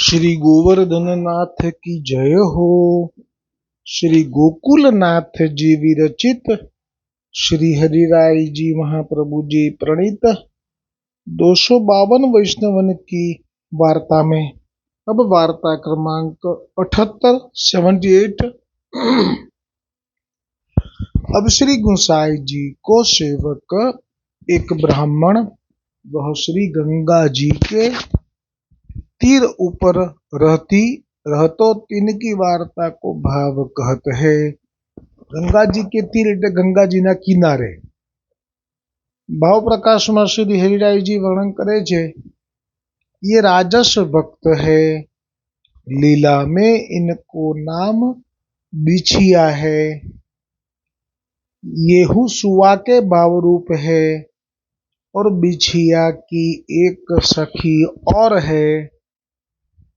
श्री गोवर्धन नाथ की जय हो। श्री गोकुलनाथ जी विरचित श्री हरिराय जी महाप्रभु जी प्रणीत 252 वैष्णवन की वार्ता में अब वार्ता क्रमांक 78 अब श्री गुसाई जी को सेवक एक ब्राह्मण वह श्री गंगा जी के तीर ऊपर रहतो तिनकी वार्ता को भाव कहत है। गंगा जी के तीर એટલે गंगा जी ना किनारे भाव प्रकाश में श्री हरिराय जी वर्णन करे छे। ये राजस भक्त है, लीला में इनको नाम बिछिया है। येहू सुआ के भाव रूप है और बिछिया की एक सखी और है,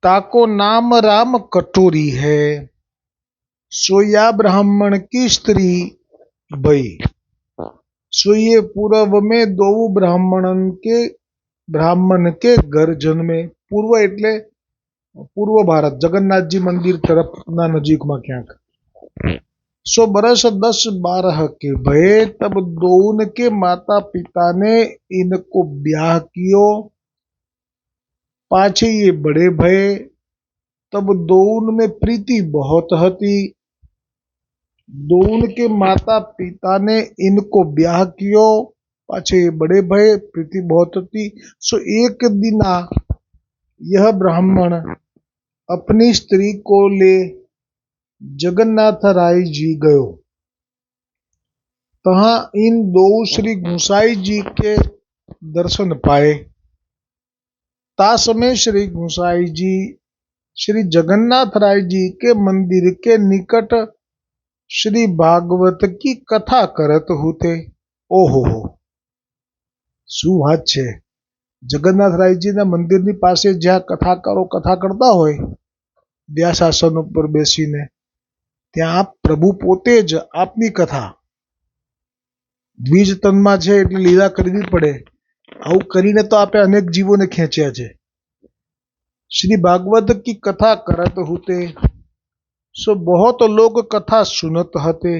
ताको नाम राम कटोरी है। सोया ब्राह्मण की स्त्री भई। सोये पूर्व में दो ब्राह्मण के घर जन्मे। पूर्व एटले पूर्व भारत जगन्नाथ जी मंदिर तरफ ना नजीक में क्यांक। 100 बरस 10-12 के भये तब दोन के माता पिता ने इनको ब्याह कियो। पाछे ये बड़े भये तब दोन में प्रीति बहुत हती। दोन के माता पिता ने इनको ब्याह कियो, पाछे ये बड़े भये प्रीति बहुत हती। सो एक दिना यह ब्राह्मण अपनी स्त्री को ले जगन्नाथ राय जी गयो। तहाँ इन दो श्री गुसाई जी के दर्शन पाए। ता समय श्री गुसाई जी श्री जगन्नाथ राय जी के मंदिर के निकट श्री भागवत की कथा करत होते। ओहो शू વાત છે। जगन्नाथ राय जी ना मंदिर नी पासे ज्या कथाकारो कथा करता होय व्यासासन पर बेसीने ત્યાં પ્રભુ પોતે જ આપની કથા દ્વિજ તનમાં છે એટલે લીલા કરવી પડે। આવું કરીને તો આપે અનેક જીવોને ખેંચ્યા છે। श्री भागवत की कथा करत होते सो बहुत लोग कथा सुनत हते।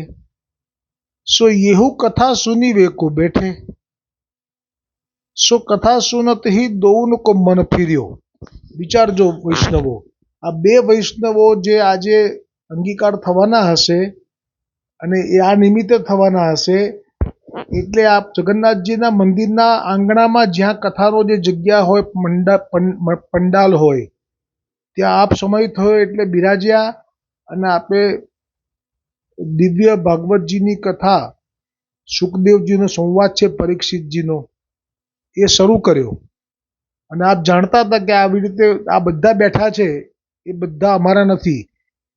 सो येहू कथा सुनी वे को बैठे। सो कथा सुनत ही दोन को मन फिर्यो। विचार जो वैष्णवो आ बे वैष्णवो जे आजे अंगीकार थवाना हशे अने आ निमित्ते थवाना हशे એટલે આપ જગન્નાથજીના મંદિરના આંગણામાં જ્યાં કથાનો જે જગ્યા હોય પંડાલ હોય ત્યાં આપ સમય થયો એટલે બિરાજ્યા અને આપે દિવ્ય ભાગવતજીની કથા સુખદેવજીનો સંવાદ છે પરીક્ષિતજીનો એ શરૂ કર્યો। અને આપ જાણતા હતા કે આવી રીતે આ બધા બેઠા છે એ બધા અમારા નથી,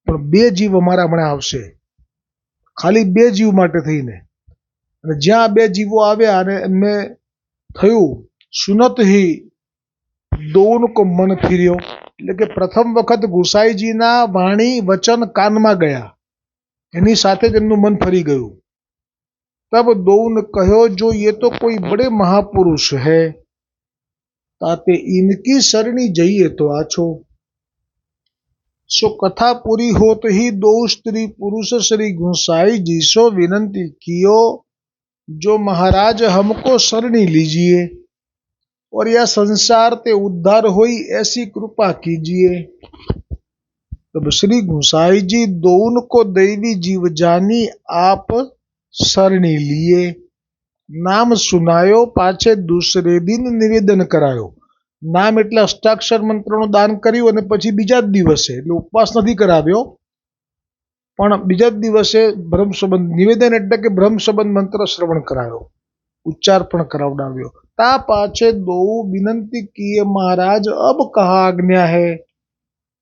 પણ બે જીવ અમારા હમણાં આવશે, ખાલી બે જીવ માટે થઈને। અને જ્યાં બે જીવો આવ્યા અને એમને થયું સુનત ही दोन को मन फिर्यो એટલે કે પ્રથમ વખત ગુસાઈજીના વાણી વચન કાનમાં ગયા એની સાથે જ એમનું મન ફરી ગયું। तब दोन कहो जो ये तो कोई बड़े महापुरुष है, ताते इनकी सरणी जइए तो आछो। सो कथा पूरी होत ही दो स्त्री पुरुष श्री गुसाई जी सो विनंती कियो, जो महाराज हमको सरणी लीजिए और यह संसार ते उद्धार होई ऐसी कृपा कीजिए। तब श्री गुसाई जी दोन को दैवी जीव जानी आप सरणी लिए। नाम सुनायो, पाछे दूसरे दिन निवेदन करायो। नाम એટલે અષ્ટાક્ષર મંત્રનું દાન કર્યું અને પછી બીજા જ દિવસે એટલે ઉપવાસ નથી કરાવ્યો, પણ બીજા જ દિવસે બ્રહ્મ સંબંધ નિવેદન એટલે કે બ્રહ્મ સંબંધ મંત્ર શ્રવણ કરાયો, ઉચ્ચાર પણ કરાવડાવ્યો। ता पाछे दो विनंती किए, महाराज अब कहा आज्ञा है।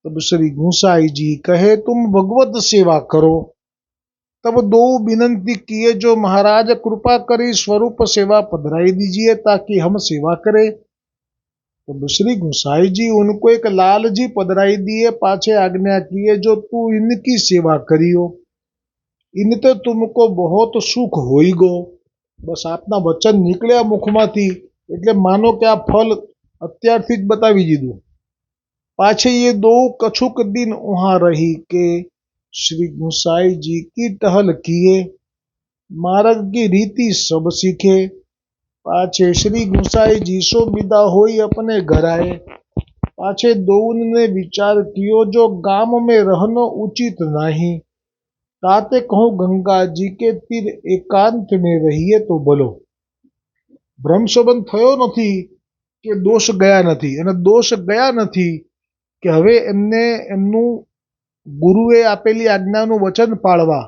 तब श्री गुसाई जी कहे, तुम भगवत सेवा करो। तब दो विनंती किए, जो महाराज कृपा करी स्वरूप सेवा पधराई दीजिए ताकि हम सेवा करें। तब श्री गुसाई जी उनको एक लाल जी पधराई दिए, पाछे आज्ञा किए, जो तू इनकी सेवा करियो, इनते तुमको बहुत सुख होई गो। बस आपना वचन निकल्या मुखमांथी એટલે માનો કે આ ફલ અત્યારથી જ બતાવી દીધું। पाछे ये दो कछुक दिन वहां रही के श्री गुसाई जी की टहल किए, मार्ग की रीति सब सीखे। पाछे श्री गुसाई जी सो विदा होई अपने घर आए। पाछे दोउन ने विचार कियो जो गाम में रहनो उचित नहीं, ताते कहूं गंगा जी के तीर एकांत में रहिए तो बोलो। ભ્રમ સંબંધ થયો નથી કે દોષ ગયા નથી, અને દોષ ગયા નથી કે હવે એમને એમનું ગુરુએ આપેલી આજ્ઞાનું વચન પાળવા,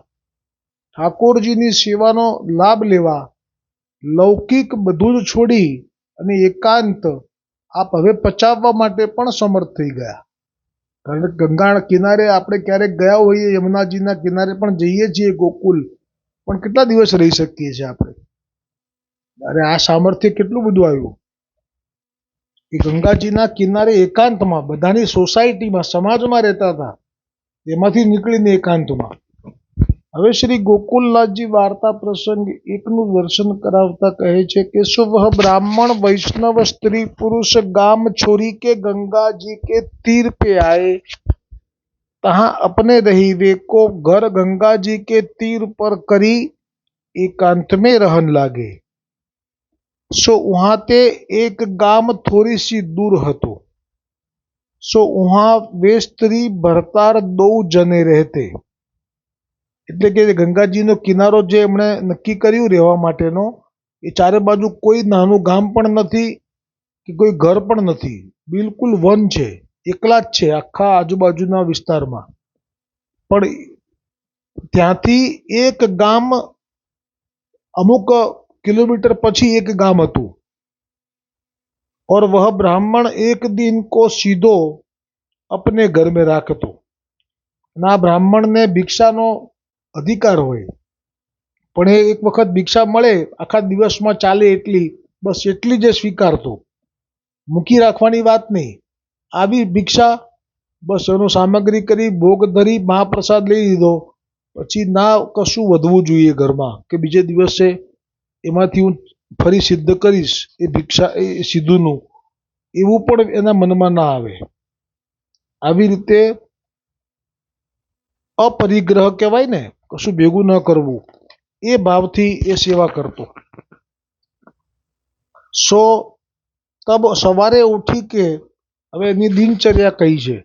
ઠાકોરજીની સેવાનો લાભ લેવા, લૌકિક બધું જ છોડી અને એકાંત આપ હવે પચાવવા માટે પણ સમર્થ થઈ ગયા. કારણ કે ગંગા કિનારે આપણે ક્યારેક ગયા હોઈએ, યમુનાજીના કિનારે પણ જઈએ છીએ ગોકુલ, પણ કેટલા દિવસ રહી શકીએ છીએ આપણે? અરે આ સામર્થ્ય કેટલું બધું આવ્યું કે ગંગાજીના કિનારે એકાંતમાં, બધાની સોસાયટીમાં, સમાજમાં રહેતા હતા, એમાંથી નીકળીને એકાંતમાં. હવે શ્રી ગોકુલનાથજી વાર્તા પ્રસંગ એકનું દર્શન કરાવતા કહે છે કે સુવહ બ્રાह्मण वैष्णव स्त्री पुरुष गाम छोरी के गंगा जी के तीर पे आए, तहाँ अपने रहीवे को घर गंगा जी के तीर पर करी एकांत में रहन लागे. सो वहां ते एक गाम थोड़ी सी दूर હતો. सो वहां वे स्त्री भरतार दो जने रहते. એટલે કે ગંગાજીનો કિનારો જે એમણે નક્કી કર્યું રહેવા માટેનો, એ ચારે બાજુ કોઈ નાનું ગામ પણ નથી કે કોઈ ઘર પણ નથી, બિલકુલ વન છે, એકલા જ છે આખા આજુબાજુના વિસ્તારમાં. પણ ત્યાંથી એક ગામ, અમુક किलोमीटर पछी एक गाम हतु. और वह ब्राह्मण एक दिन को सीधो अपने घर में राखतो. ना ब्राह्मण ने भिक्षा नो अधिकार होय, पण एक वखत भिक्षा मळे आखा दिवस में चाले एटली, बस एटली ज स्वीकारतो, मूकी राखवानी वात नहीं. आवी भिक्षा बस एनो सामग्री करी भोग धरी महाप्रसाद लई लीधो, पछी ना कशुं वधवुं जोईए घरमां के बीजे दिवसे એમાંથી હું ફરી સિદ્ધ કરીશ એ ભિક્ષા એ સિદ્ધુનું, એવું પણ એના મનમાં ના આવે. આવી રીતે અપરિગ્રહ કહેવાય ને, કશું ભેગું ન કરવું, એ ભાવથી એ સેવા કરતો. સો તબ સવારે ઉઠી કે, હવે એની દિનચર્યા કઈ છે.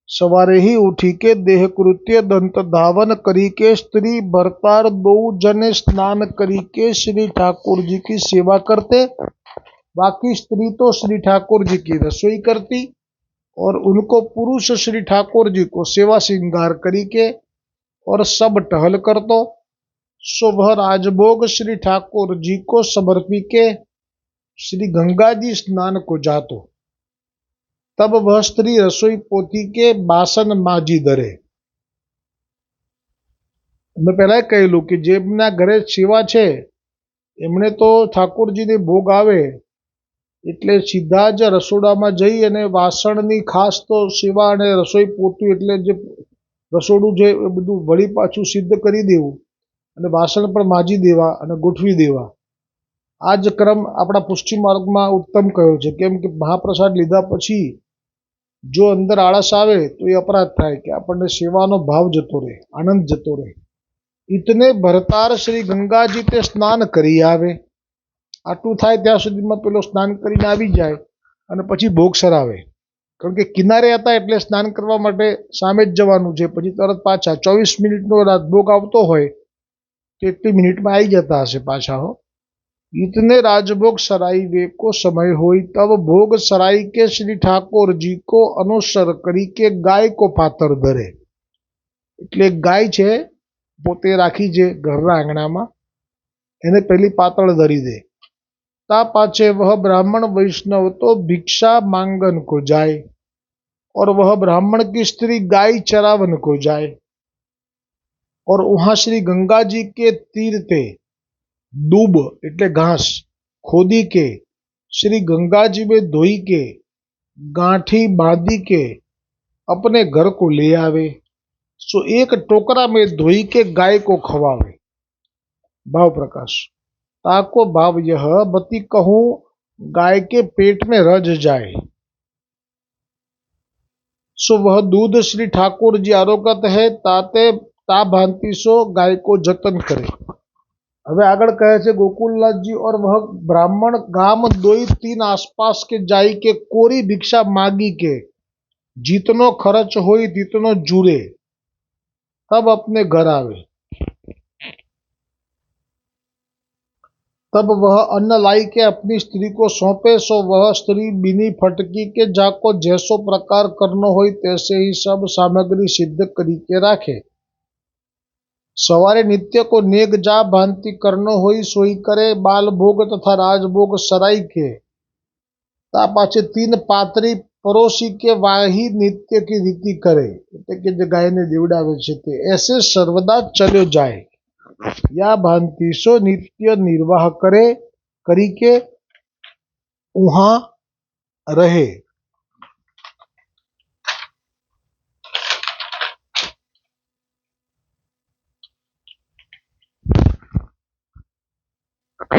सवारे ही उठी के देह कृत्य दंत धावन करी के स्त्री भरतार दो जने स्नान करी के श्री ठाकुर जी की सेवा करते. बाकी स्त्री तो श्री ठाकुर जी की रसोई करती और उनको पुरुष श्री ठाकुर जी को सेवा श्रृंगार करी के और सब टहल करतो. सुबह राजभोग श्री ठाकुर जी को समर्पी के श्री गंगा जी स्नान को जातो. तब वह स्त्री रसोई पोती के बासन माजी धरे. मैं पहला कहेलू कि जेमना घरे सेवा छे एमने तो ठाकुरजीने भोग आवे એટલે સીધા જ રસોડામાં જઈ અને વાસણની ખાસ તો સેવા અને રસોઈ પોતું એટલે જે રસોડું છે એ બધું વળી પાછું સિદ્ધ કરી દેવું અને વાસણ પણ માજી દેવા અને ગોઠવી દેવા. આ જ ક્રમ આપણા પુષ્ટિ માર્ગમાં ઉત્તમ કયો છે. કેમ કે મહાપ્રસાદ લીધા પછી જો અંદર આળસ આવે તો એ અપરાધ થાય કે આપણને સેવાનો ભાવ જતો રહે, આનંદ જતો રહે. ઇતને ભરતાર શ્રી ગંગાજી તે સ્નાન કરી આવે. આટલું થાય ત્યાં સુધીમાં પેલો સ્નાન કરીને આવી જાય અને પછી ભોગ સરાવે. કારણ કે કિનારે હતા એટલે સ્નાન કરવા માટે સામે જ જવાનું છે, પછી તરત પાછા 24 મિનિટનો રાજભોગ આવતો હોય તો એટલી મિનિટમાં આવી જતા હશે પાછા. હો इतने राजभोग सराई वे को समय होई तब भोग सराई के श्री ठाकुर जी को अनुसर करी के गाय को पातर धरे. એટલે ગાય છે પોતે રાખી છે ઘરના આંગણામાં, એને પહેલી પાતળ ધરી દે. ता पाछे वह ब्राह्मण वैष्णव तो भिक्षा मांगन को जाए और वह ब्राह्मण की स्त्री गाय चरावन को जाए और वहां श्री गंगा जी के तीर ते दूब એટલે घास खोदी के श्री गंगा जी में धोई के गांठी बांधी के अपने घर को ले आवे. सो एक टोकरा में धोई के गाय को खवावे. भाव प्रकाश ताको भाव यह बती कहूं गाय के पेट में रज जाए. सो वह दूध श्री ठाकुर जी आरोगत है ताते ता भांति सो गाय को जतन करे। હવે આગળ કહે છે ગોકુલનાથજી और वह ब्राह्मण गाम 2-3 आसपास के जाई के कोरी भिक्षा मागी के जितनो खर्च होई तितनो जुरे तब अपने घर आवे। तब वह अन्न लाई के अपनी स्त्री को सौंपे। सो वह स्त्री बिनी फटकी के जाको जैसो प्रकार करनो होई तैसे ही सब सामग्री सिद्ध करी के राखे। सवारे नित्य को नेग जा भांति करनो होई सोई करे। बाल भोग तथा राजभोग सराई के ता पाछे 3 पात्री परोसी के वाही नित्य की रीति करे એટલે કે જે ગાયને દેવડાવે છે તે ऐसे सर्वदा चल्यो जाए या भांति सो नित्य निर्वाह करे करी के उहा रहे।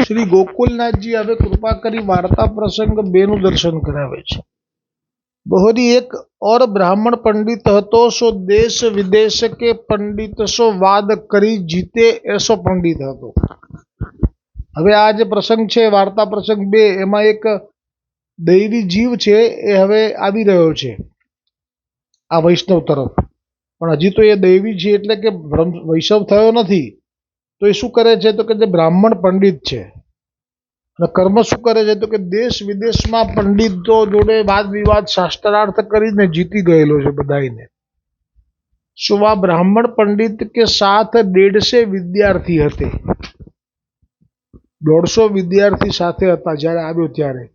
શ્રી ગોકુલનાથજી હવે કૃપા કરી વાર્તા પ્રસંગ 2 નું દર્શન કરાવે છે। બહોરી એક और ब्राह्मण पंडित હતો सो देश विदेश के पंडित सो वाद करी जीते ऐसो पंडित હતો। હવે આ જે પ્રસંગ છે વાર્તા પ્રસંગ 2 એમાં એક દૈવી જીવ છે એ હવે આવી રહ્યો છે આ વૈષ્ણવ તરફ, પણ હજી તો એ દૈવી છે એટલે કે વૈષ્ણવ થયો નથી। તો એ શું કરે છે તો કે જે બ્રાહ્મણ પંડિત છે અને કર્મ શું કરે છે તો કે દેશ વિદેશમાં પંડિતો જોડે વાદ વિવાદ શાસ્ત્રાર્થ કરીને જીતી ગયેલો છે બધાને। सो वह ब्राह्मण पंडित के साथ 150 विद्यार्थी हते। 150 विद्यार्थी साथे हता જ્યારે આવ્યો ત્યારે।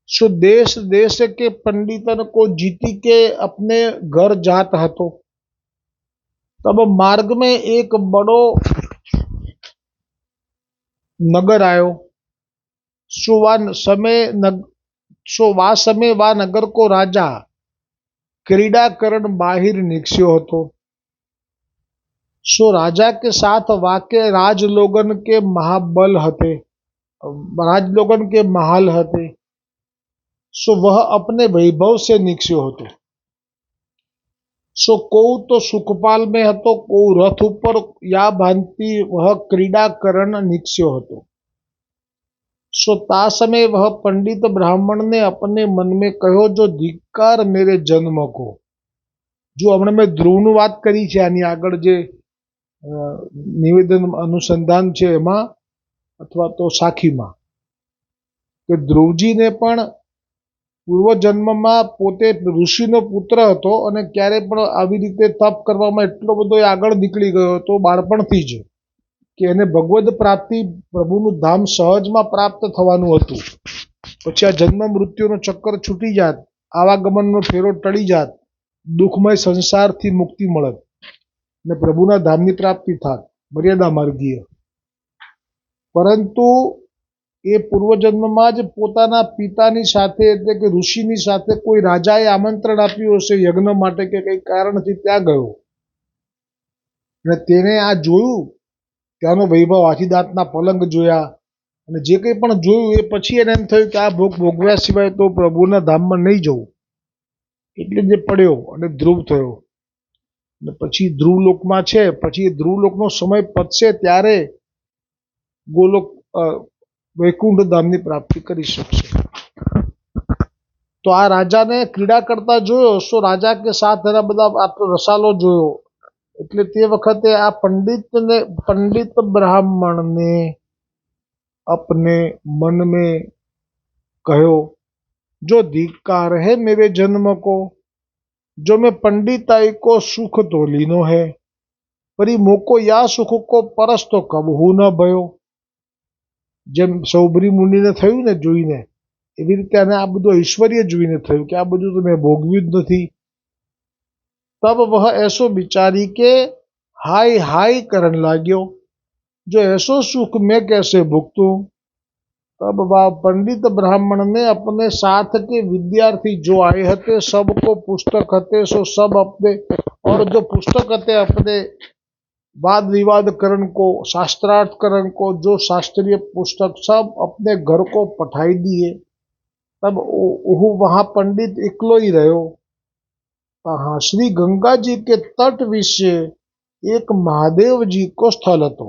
सो देश देश के पंडितन को जीती के अपने घर जात हतो। तब मार्ग में एक बड़ो नगर आयो। सो वा समय वा नगर को राजा क्रीडाकरण बाहिर निकस्यो हतो। सो राजा के साथ वाके राजलोगन के महाबल हते, राजलोगन के महल हते। सो वह अपने वैभव से निकस्यो हतो। सो को तो सुखपाल में हतो, को रथ ऊपर या भांति वह क्रीडाकरण निकस्यो हतो। सो ता समय वह पंडित ब्राह्मण ने अपने मन में कहो जो धिक्कार मेरे जन्म को। जो हमने मैं ध्रुवनु बात करी छे आनी आगळ जे निवेदन अनुसंधान छे एमां अथवा तो साखीमां के ध्रुवजी ने पण पूर्व जन्ममां पोते ऋषिनो पुत्र हतो અને ક્યારે પણ આવી રીતે તપ કરવામાં એટલો બધો આગળ નીકળી ગયો હતો બાળપણથી જ કે એને ભગવદ પ્રાપ્તિ પ્રભુનું ધામ સહજમાં પ્રાપ્ત થવાનું હતું। પછી આ જન્મ મૃત્યુનો ચક્કર છૂટી જાત, આવાગમનનો ફેરો ટળી જાત, દુઃખમય સંસારથી મુક્તિ મળત ને પ્રભુના ધામની પ્રાપ્તિ થાત મર્યાદા માર્ગીય। પરંતુ એ પૂર્વજન્મમાં જ પોતાના પિતાની સાથે એટલે કે ઋષિની સાથે કોઈ રાજાએ આમંત્રણ આપ્યું હશે યજ્ઞ માટે કે કંઈ કારણથી ત્યાં ગયો અને તેને આ જોયું, ત્યાંનો વૈભવ હાથીદાંતના પલંગ જોયા અને જે કંઈ પણ જોયું એ પછી એને એમ થયું કે આ ભોગ ભોગવ્યા સિવાય તો પ્રભુના ધામમાં નહીં જવું, એટલે જે પડ્યો અને ધ્રુવ થયો। અને પછી ધ્રુવલોકમાં છે, પછી એ ધ્રુવલોકનો સમય પતશે ત્યારે ગોલોક વૈકુંઠ ધામની પ્રાપ્તિ કરી શકશે। તો આ રાજાને ક્રીડા કરતા જોયો। સો રાજા કે સાથ એના બધા આટલો રસાલો જોયો એટલે તે વખતે આ पंडित ब्राह्मण ने अपने मन में कहो जो धिक्कार है मेरे जन्म को, जो मैं पंडिताई को सुख तो लीनो है, परी मोको या सुख को परस तो कबहू न भयो। જેમ સૌભરી મુનિને થયું ને જોઈને એવી રીતે આને આ બધું ઐશ્વર્ય જોઈને થયું કે આ બધું તો મેં ભોગવ્યું જ નથી। तब वह ऐसो विचारी के हाय हाय करन लाग्यो, जो ऐसो सुख मैं कैसे भुगतूं। तब वह पंडित ब्राह्मण ने अपने साथ के विद्यार्थी जो आए हते सबको पुस्तक हते सो सब अपने और जो पुस्तक हते अपने वाद विवाद करण को शास्त्रार्थ करण को जो शास्त्रीय पुस्तक सब अपने घर को पठाई दिए। तब वहाँ पंडित इकलो ही रहो। हाँ, श्री गंगा जी के तट विषय एक महादेव जी को स्थल હતો।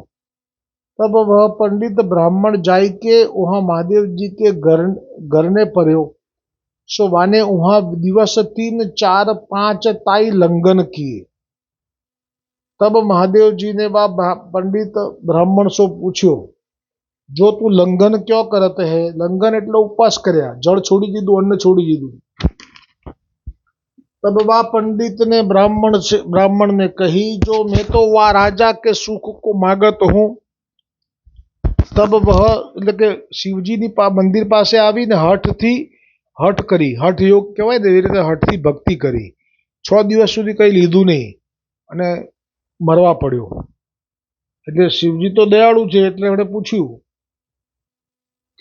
तब वह पंडित ब्राह्मण जाई के वहां महादेव जी के घर ने पर्यो। सो वाने वहां दिवस 3 4 5 ताई लंघन किए। तब महादेव जी ने वा पंडित ब्राह्मण सो पूछ्यो, जो तू लंघन क्यों करत है? लंघन એટલે ઉપવાસ કર્યા, જળ છોડી દીધું, અન્ન છોડી દીધું। तब वह पंडित ने ब्राह्मण ने कही, जो मैं तो वह राजा के सुख को मागत हूँ। तब वह એટલે કે શિવજીની મંદિર પાસે આવીને હઠ કરી, હઠ યોગ કહેવાય ને, એવી રીતે હઠથી ભક્તિ કરી। 6 દિવસ સુધી કંઈ લીધું નહીં અને મરવા પડ્યો। એટલે શિવજી તો દયાળુ છે, એટલે એમણે પૂછ્યું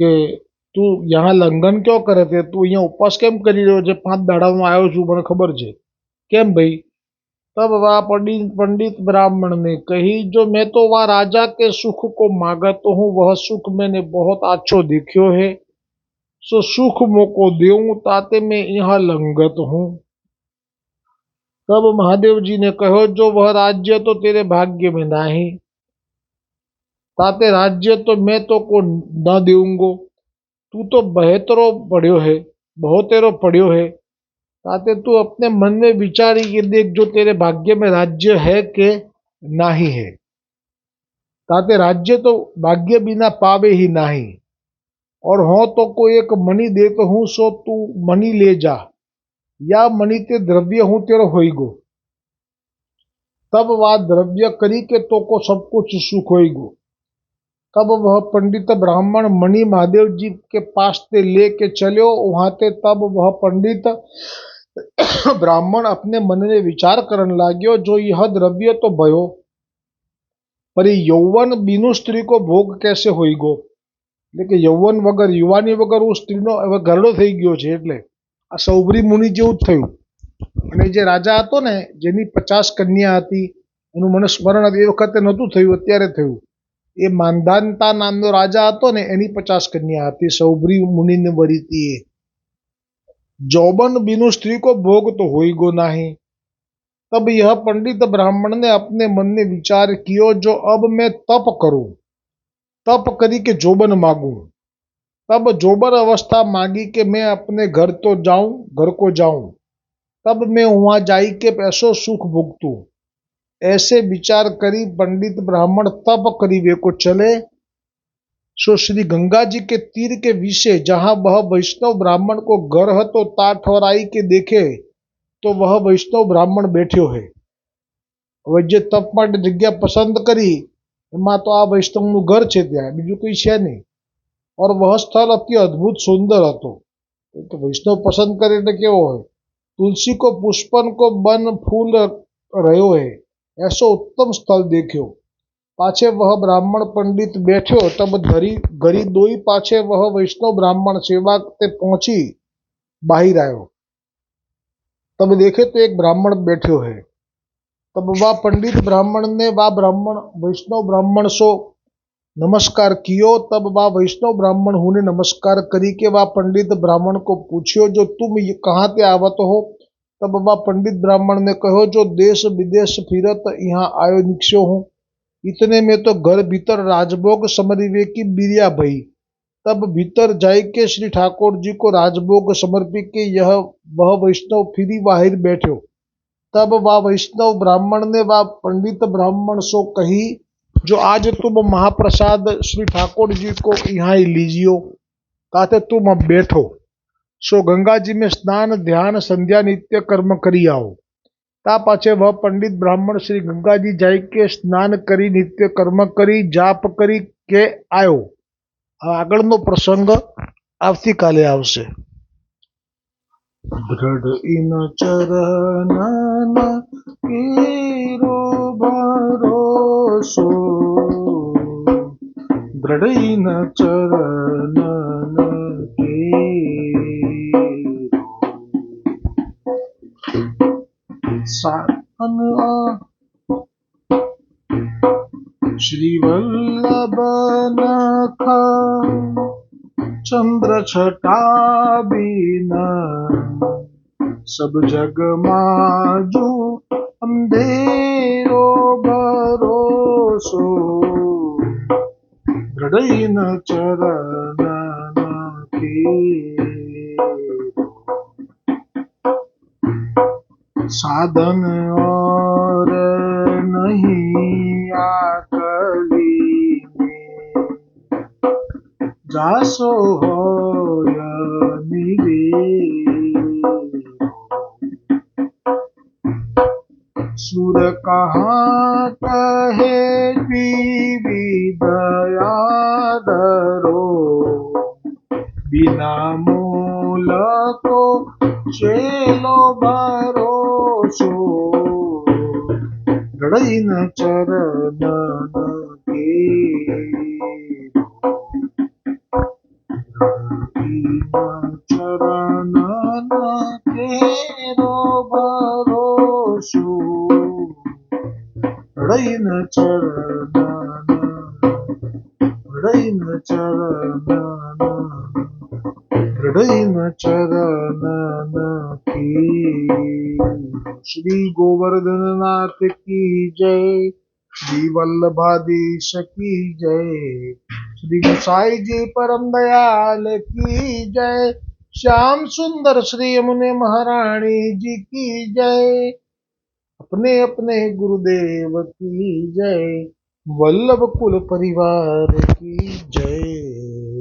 કે તું यहाँ લંઘન क्यों કરે છે? તું અહીંયા ઉપવાસ કેમ કરી રહ્યો છે? 5 દાડામાં આવ્યો છું, મને ખબર છે, કેમ ભાઈ? तब वह पंडित ब्राह्मण ने कही, जो मैं तो वह राजा के सुख को मागत हूँ, वह सुख मैंने बहुत अच्छो देखियो है। सो सुख मोको देऊं ताते मैं यहाँ लंगत हूँ। तब महादेव जी ने कहो, जो वह राज्य तो तेरे भाग्य में नहीं, ताते राज्य तो मैं तो को न देऊंगो। तू तो बहुतेरो पढ़्यो है, ताते तू अपने मन में विचारी के देख, जो तेरे भाग्य में राज्य है के नहीं है। ताते राज्य तो भाग्य बिना पावे ही नहीं, और हो तो कोई एक मणि देतो हूँ, सो तू मणि ले जा, या मणि ते द्रव्य हूँ तेरो होईगो। तब वह द्रव्य करी के तो को सब कुछ सुख होईगो। तब वह पंडित ब्राह्मण मणि महादेव जी के पास ते लेके चलो वहां ते। तब वह पंडित ब्राह्मण अपने मन में विचार करने लाग्यो, जो यह द्रव्य तो भयो, पर यौवन बिनु स्त्री को भोग कैसे होईगो? એટલે યૌવન વગર, યુવાની વગર હું સ્ત્રીનો હવે ગરડો થઈ ગયો છે। એટલે આ સૌભરી મુનિ જેવું જ થયું। અને જે રાજા હતો ને, જેની 50 કન્યા હતી, એનું મને સ્મરણ હતું, એ વખતે નહોતું થયું, અત્યારે થયું। એ માંધાનતા નામનો રાજા હતો ને, એની 50 કન્યા હતી, સૌભરી મુનિને વરીતી। जौबन बिनु स्त्री को भोग तो होईगो नहीं। तब यह पंडित ब्राह्मण ने अपने मन में विचार कियो, जो अब मैं तप करूं, तप करी के जोबन मांगू। तब जोबर अवस्था मांगी कि मैं अपने घर को जाऊं, तब मैं वहां जाई के पैसों सुख भुगतूं। ऐसे विचार करी पंडित ब्राह्मण तप करीवे को चले। सो श्री गंगा जी के तीर के विषय जहां वह वैष्णव ब्राह्मण को घर तो ता ठवराई के देखे, तो वह वैष्णव ब्राह्मण बैठ्यो है। હવે જે તપ માટે જગ્યા પસંદ કરી એમાં તો આ વૈષ્ણવનું ઘર છે, ત્યાં બીજું કંઈ છે નહીં। और वह स्थल अति अद्भुत सुंदर હતો। तो वैष्णव पसंद करे तो केवो है? तुलसी को पुष्पन को बन फूल रह्यो है, ऐसो उत्तम स्थल देख्यो। पाछे वह ब्राह्मण पंडित बैठ्यो, तब घरी दोई पाछे वह वैष्णव ब्राह्मण सेवा ते पहुंची बाहिर आयो। तब देखे तो एक ब्राह्मण बैठ्यो है। तब वह पंडित ब्राह्मण ने वैष्णव ब्राह्मण सो नमस्कार कियो। तब वह वैष्णव ब्राह्मण हूँ ने नमस्कार करी के वह पंडित ब्राह्मण को पूछियो, जो तुम कहाँ ते आवत हो? तब वह पंडित ब्राह्मण ने कहो, जो देश विदेश फिरत यहाँ आयो निकस्यो हूँ। इतने में तो घर भीतर राजभोग समरिवे की बिरिया भई। तब भीतर जाय के श्री ठाकुर जी को राजभोग समर्पी के वह वैष्णव फिरी बाहर बैठो। तब वह वैष्णव ब्राह्मण ने वह पंडित ब्राह्मण सो कही, जो आज तुम महाप्रसाद श्री ठाकुर जी को यहाँ ही लीजियो, ताते तुम अब बैठो। सो गंगा जी में स्नान ध्यान संध्या नित्य कर्म करी आओ। ता पाछे वह पंडित ब्राह्मण श्री गंगा जी जाई के स्नान करी नित्य कर्म करी जाप करी के आयो। આગળનો પ્રસંગ આવતીકાલે આવશે। दृढ़ इन चरणन केरो भरोसो, दृढ़ इन चरणन केरो साधन श्रीवल्लभ नखा चंद्र छटा बिना सब जग माजू अंधेरो भरोसो दृढ़ न चरण साधन और नहीं आकली में जासो होय निवेरो सुर कहाँ कहे विविध आदरो बिना मूल को चेलो भरोसो दृढ़ न चरण चरण केरो भरोसो दृढ़ न चरण दृढ़ चरण की। श्री गोवर्धन नाथ की जय। श्री वल्लभाधीश की जय। श्री गोसाई जी परम दयाल की जय। श्याम सुंदर श्री यमुने महारानी जी की जय। अपने अपने गुरुदेव की जय। वल्लभ कुल परिवार की जय।